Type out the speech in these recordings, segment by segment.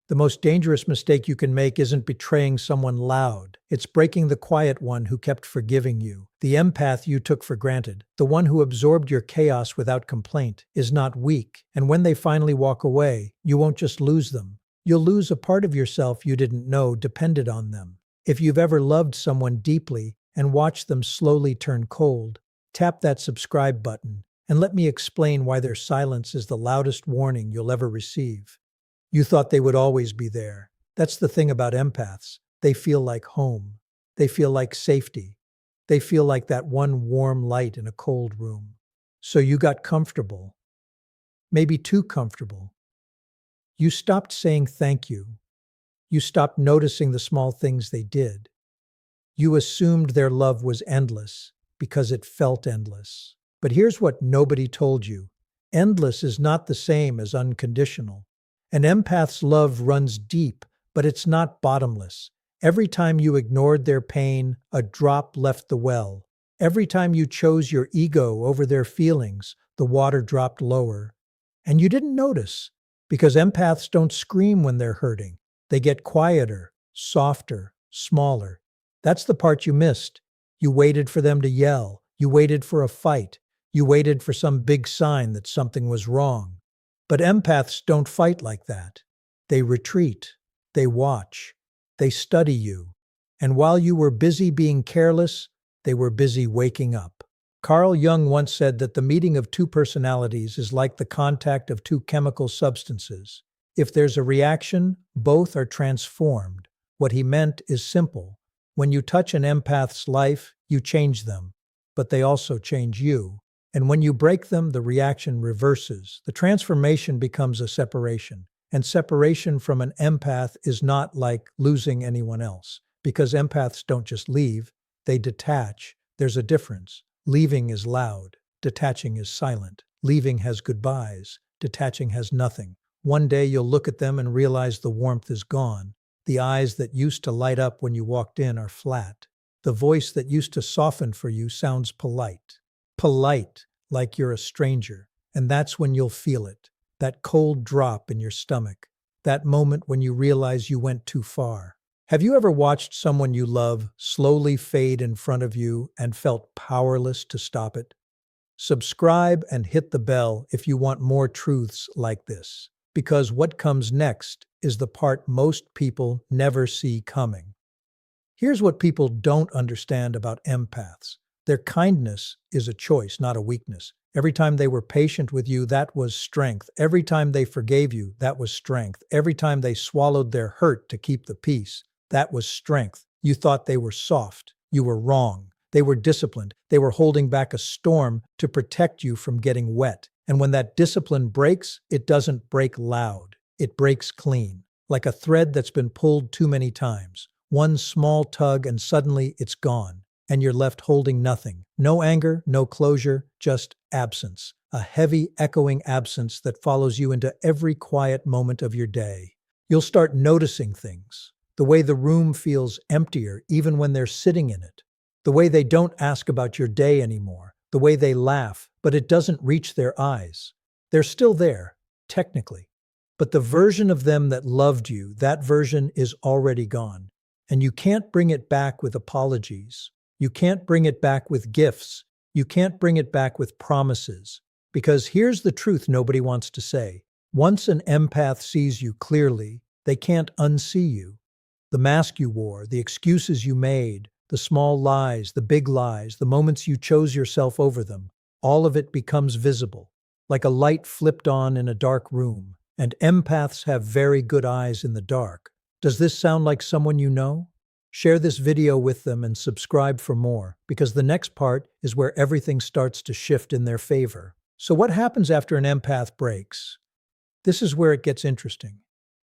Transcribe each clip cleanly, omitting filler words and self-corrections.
The most dangerous mistake you can make isn't betraying someone loud. It's breaking the quiet one who kept forgiving you. The empath you took for granted, the one who absorbed your chaos without complaint, is not weak. And when they finally walk away, you won't just lose them. You'll lose a part of yourself you didn't know depended on them. If you've ever loved someone deeply and watched them slowly turn cold, tap that subscribe button and let me explain why their silence is the loudest warning you'll ever receive. You thought they would always be there. That's the thing about empaths. They feel like home. They feel like safety. They feel like that one warm light in a cold room. So you got comfortable. Maybe too comfortable. You stopped saying thank you. You stopped noticing the small things they did. You assumed their love was endless because it felt endless. But here's what nobody told you. Endless is not the same as unconditional. An empath's love runs deep, but it's not bottomless. Every time you ignored their pain, a drop left the well. Every time you chose your ego over their feelings, the water dropped lower. And you didn't notice, because empaths don't scream when they're hurting. They get quieter, softer, smaller. That's the part you missed. You waited for them to yell. You waited for a fight. You waited for some big sign that something was wrong. But empaths don't fight like that. They retreat. They watch. They study you. And while you were busy being careless, they were busy waking up. Carl Jung once said that the meeting of two personalities is like the contact of two chemical substances. If there's a reaction, both are transformed. What he meant is simple. When you touch an empath's life, you change them, but they also change you. And when you break them, the reaction reverses. The transformation becomes a separation. And separation from an empath is not like losing anyone else, because empaths don't just leave, they detach. There's a difference. Leaving is loud. Detaching is silent. Leaving has goodbyes. Detaching has nothing. One day you'll look at them and realize the warmth is gone. The eyes that used to light up when you walked in are flat. The voice that used to soften for you sounds polite. Polite, like you're a stranger. And that's when you'll feel it. That cold drop in your stomach. That moment when you realize you went too far. Have you ever watched someone you love slowly fade in front of you and felt powerless to stop it? Subscribe and hit the bell if you want more truths like this. Because what comes next is the part most people never see coming. Here's what people don't understand about empaths. Their kindness is a choice, not a weakness. Every time they were patient with you, that was strength. Every time they forgave you, that was strength. Every time they swallowed their hurt to keep the peace, that was strength. You thought they were soft. You were wrong. They were disciplined. They were holding back a storm to protect you from getting wet. And when that discipline breaks, it doesn't break loud. It breaks clean, like a thread that's been pulled too many times. One small tug and suddenly it's gone. And you're left holding nothing. No anger, no closure, just absence. A heavy, echoing absence that follows you into every quiet moment of your day. You'll start noticing things. The way the room feels emptier even when they're sitting in it. The way they don't ask about your day anymore. The way they laugh, but it doesn't reach their eyes. They're still there, technically. But the version of them that loved you, that version is already gone. And you can't bring it back with apologies. You can't bring it back with gifts. You can't bring it back with promises. Because here's the truth nobody wants to say. Once an empath sees you clearly, they can't unsee you. The mask you wore, the excuses you made, the small lies, the big lies, the moments you chose yourself over them, all of it becomes visible, like a light flipped on in a dark room. And empaths have very good eyes in the dark. Does this sound like someone you know? Share this video with them and subscribe for more, because the next part is where everything starts to shift in their favor. So what happens after an empath breaks? This is where it gets interesting.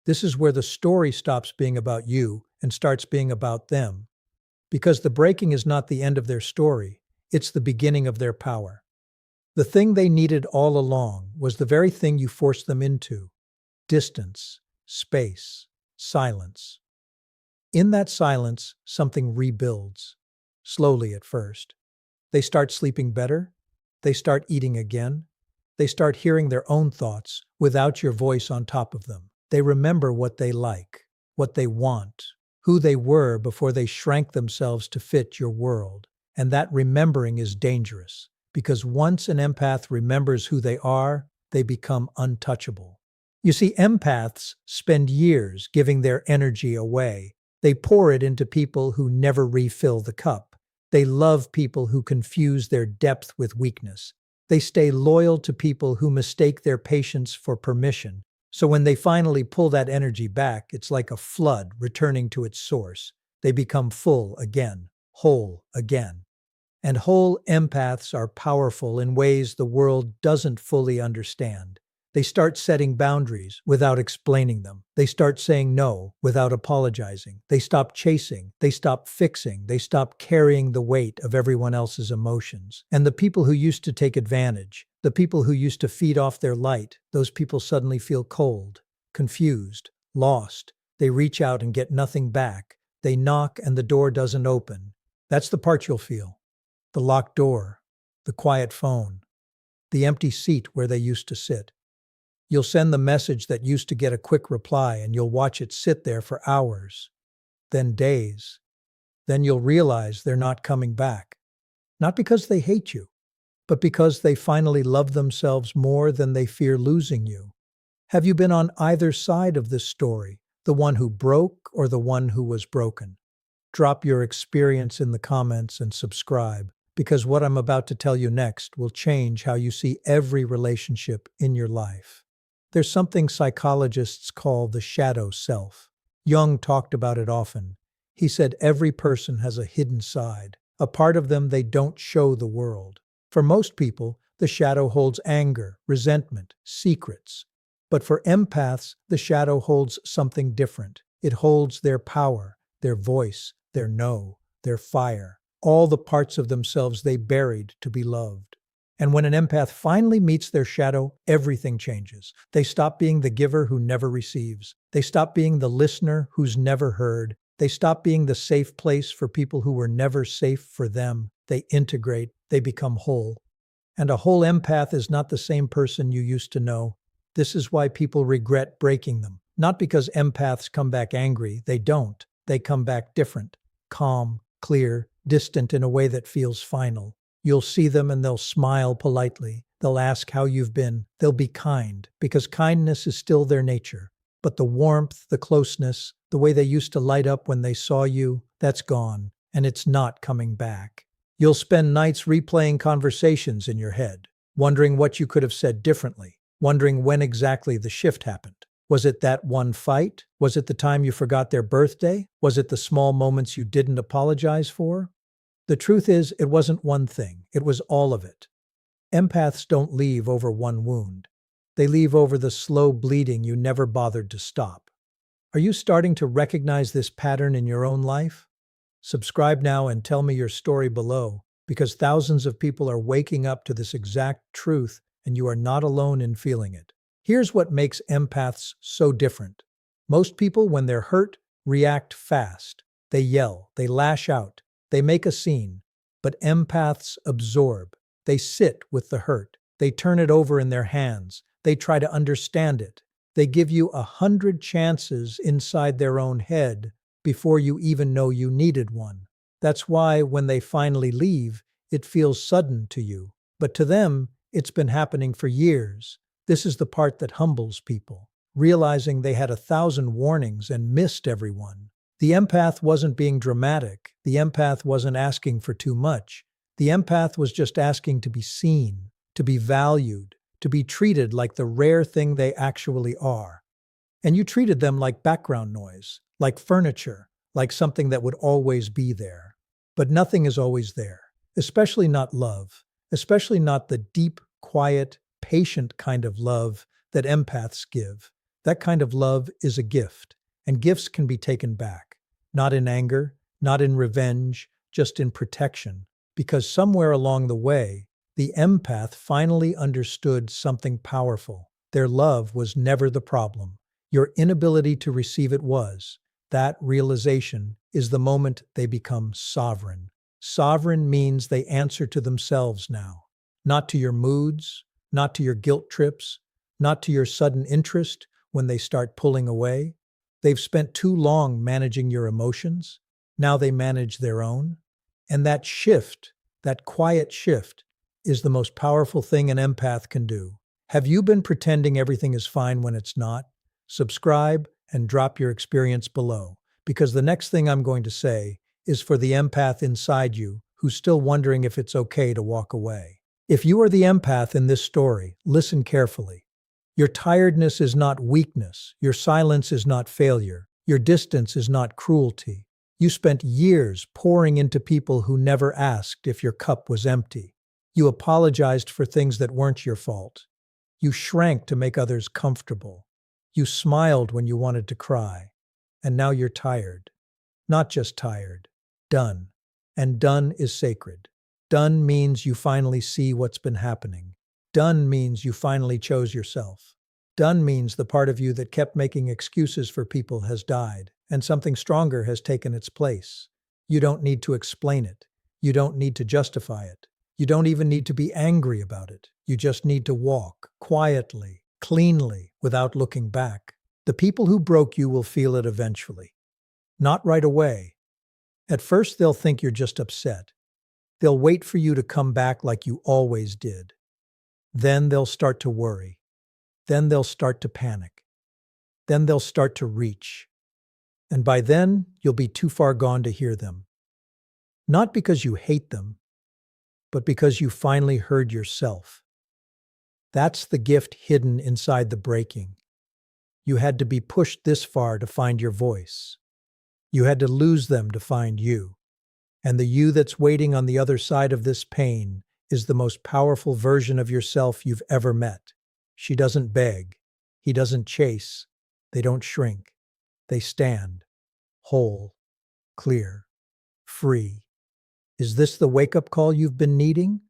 This is where the story stops being about you and starts being about them. Because the breaking is not the end of their story, it's the beginning of their power. The thing they needed all along was the very thing you forced them into. Distance, space, silence. In that silence, something rebuilds. Slowly at first. They start sleeping better. They start eating again. They start hearing their own thoughts without your voice on top of them. They remember what they like, what they want, who they were before they shrank themselves to fit your world. And that remembering is dangerous, because once an empath remembers who they are, they become untouchable. You see, empaths spend years giving their energy away. They pour it into people who never refill the cup. They love people who confuse their depth with weakness. They stay loyal to people who mistake their patience for permission. So when they finally pull that energy back, it's like a flood returning to its source. They become full again, whole again. And whole empaths are powerful in ways the world doesn't fully understand. They start setting boundaries without explaining them. They start saying no without apologizing. They stop chasing. They stop fixing. They stop carrying the weight of everyone else's emotions. And the people who used to take advantage, the people who used to feed off their light, those people suddenly feel cold, confused, lost. They reach out and get nothing back. They knock and the door doesn't open. That's the part you'll feel. The locked door, the quiet phone, the empty seat where they used to sit. You'll send the message that used to get a quick reply and you'll watch it sit there for hours, then days. Then you'll realize they're not coming back. Not because they hate you, but because they finally love themselves more than they fear losing you. Have you been on either side of this story, the one who broke or the one who was broken? Drop your experience in the comments and subscribe, because what I'm about to tell you next will change how you see every relationship in your life. There's something psychologists call the shadow self. Jung talked about it often. He said every person has a hidden side, a part of them they don't show the world. For most people, the shadow holds anger, resentment, secrets. But for empaths, the shadow holds something different. It holds their power, their voice, their no, their fire, all the parts of themselves they buried to be loved. And when an empath finally meets their shadow, everything changes. They stop being the giver who never receives. They stop being the listener who's never heard. They stop being the safe place for people who were never safe for them. They integrate. They become whole. And a whole empath is not the same person you used to know. This is why people regret breaking them. Not because empaths come back angry. They don't. They come back different, calm, clear, distant in a way that feels final. You'll see them and they'll smile politely. They'll ask how you've been. They'll be kind, because kindness is still their nature. But the warmth, the closeness, the way they used to light up when they saw you, that's gone, and it's not coming back. You'll spend nights replaying conversations in your head, wondering what you could have said differently, wondering when exactly the shift happened. Was it that one fight? Was it the time you forgot their birthday? Was it the small moments you didn't apologize for? The truth is, it wasn't one thing. It was all of it. Empaths don't leave over one wound. They leave over the slow bleeding you never bothered to stop. Are you starting to recognize this pattern in your own life? Subscribe now and tell me your story below, because thousands of people are waking up to this exact truth, and you are not alone in feeling it. Here's what makes empaths so different. Most people, when they're hurt, react fast. They yell, they lash out, they make a scene. But empaths absorb. They sit with the hurt. They turn it over in their hands. They try to understand it. They give you 100 chances inside their own head before you even know you needed one. That's why when they finally leave, it feels sudden to you. But to them, it's been happening for years. This is the part that humbles people, realizing they had 1,000 warnings and missed everyone. The empath wasn't being dramatic. The empath wasn't asking for too much. The empath was just asking to be seen, to be valued, to be treated like the rare thing they actually are. And you treated them like background noise, like furniture, like something that would always be there. But nothing is always there, especially not love, especially not the deep, quiet, patient kind of love that empaths give. That kind of love is a gift, and gifts can be taken back. Not in anger, not in revenge, just in protection. Because somewhere along the way, the empath finally understood something powerful. Their love was never the problem. Your inability to receive it was. That realization is the moment they become sovereign. Sovereign means they answer to themselves now. Not to your moods, not to your guilt trips, not to your sudden interest when they start pulling away? They've spent too long managing your emotions. Now they manage their own. And that shift, that quiet shift, is the most powerful thing an empath can do. Have you been pretending everything is fine when it's not? Subscribe and drop your experience below, because the next thing I'm going to say is for the empath inside you who's still wondering if it's okay to walk away. If you are the empath in this story, listen carefully. Your tiredness is not weakness. Your silence is not failure. Your distance is not cruelty. You spent years pouring into people who never asked if your cup was empty. You apologized for things that weren't your fault. You shrank to make others comfortable. You smiled when you wanted to cry. And now you're tired. Not just tired. Done. And done is sacred. Done means you finally see what's been happening. Done means you finally chose yourself. Done means the part of you that kept making excuses for people has died, and something stronger has taken its place. You don't need to explain it. You don't need to justify it. You don't even need to be angry about it. You just need to walk quietly, cleanly, without looking back. The people who broke you will feel it eventually. Not right away. At first, they'll think you're just upset. They'll wait for you to come back like you always did. Then they'll start to worry. Then they'll start to panic. Then they'll start to reach. And by then, you'll be too far gone to hear them. Not because you hate them, but because you finally heard yourself. That's the gift hidden inside the breaking. You had to be pushed this far to find your voice. You had to lose them to find you. And the you that's waiting on the other side of this pain is the most powerful version of yourself you've ever met. She doesn't beg. He doesn't chase. They don't shrink. They stand. Whole. Clear. Free. Is this the wake-up call you've been needing?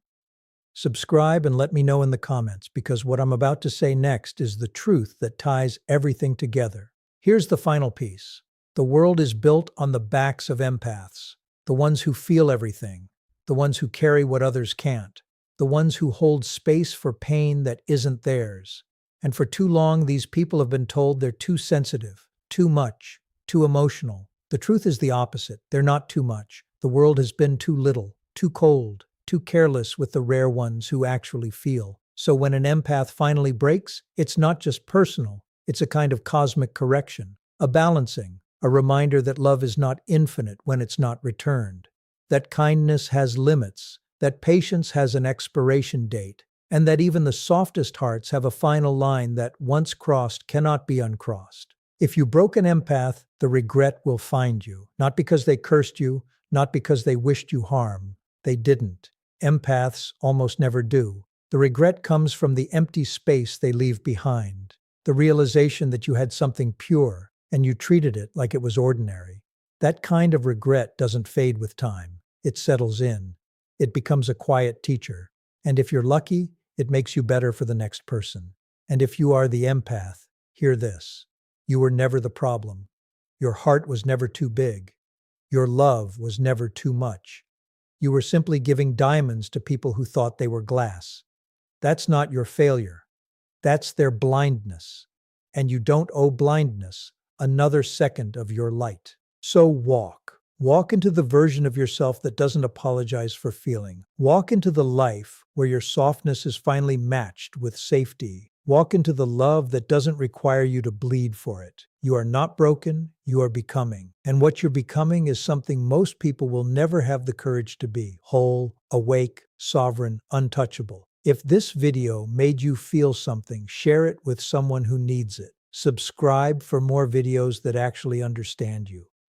Subscribe and let me know in the comments, because what I'm about to say next is the truth that ties everything together. Here's the final piece. The world is built on the backs of empaths, the ones who feel everything, the ones who carry what others can't, the ones who hold space for pain that isn't theirs. And for too long, these people have been told they're too sensitive, too much, too emotional. The truth is the opposite. They're not too much. The world has been too little, too cold, too careless with the rare ones who actually feel. So when an empath finally breaks, it's not just personal. It's a kind of cosmic correction, a balancing, a reminder that love is not infinite when it's not returned, that kindness has limits, that patience has an expiration date, and that even the softest hearts have a final line that, once crossed, cannot be uncrossed. If you broke an empath, the regret will find you, not because they cursed you, not because they wished you harm. They didn't. Empaths almost never do. The regret comes from the empty space they leave behind, the realization that you had something pure, and you treated it like it was ordinary. That kind of regret doesn't fade with time. It settles in. It becomes a quiet teacher. And if you're lucky, it makes you better for the next person. And if you are the empath, hear this. You were never the problem. Your heart was never too big. Your love was never too much. You were simply giving diamonds to people who thought they were glass. That's not your failure. That's their blindness. And you don't owe blindness another second of your light. So walk. Walk into the version of yourself that doesn't apologize for feeling. Walk into the life where your softness is finally matched with safety. Walk into the love that doesn't require you to bleed for it. You are not broken, you are becoming. And what you're becoming is something most people will never have the courage to be: whole, awake, sovereign, untouchable. If this video made you feel something, share it with someone who needs it. Subscribe for more videos that actually understand you.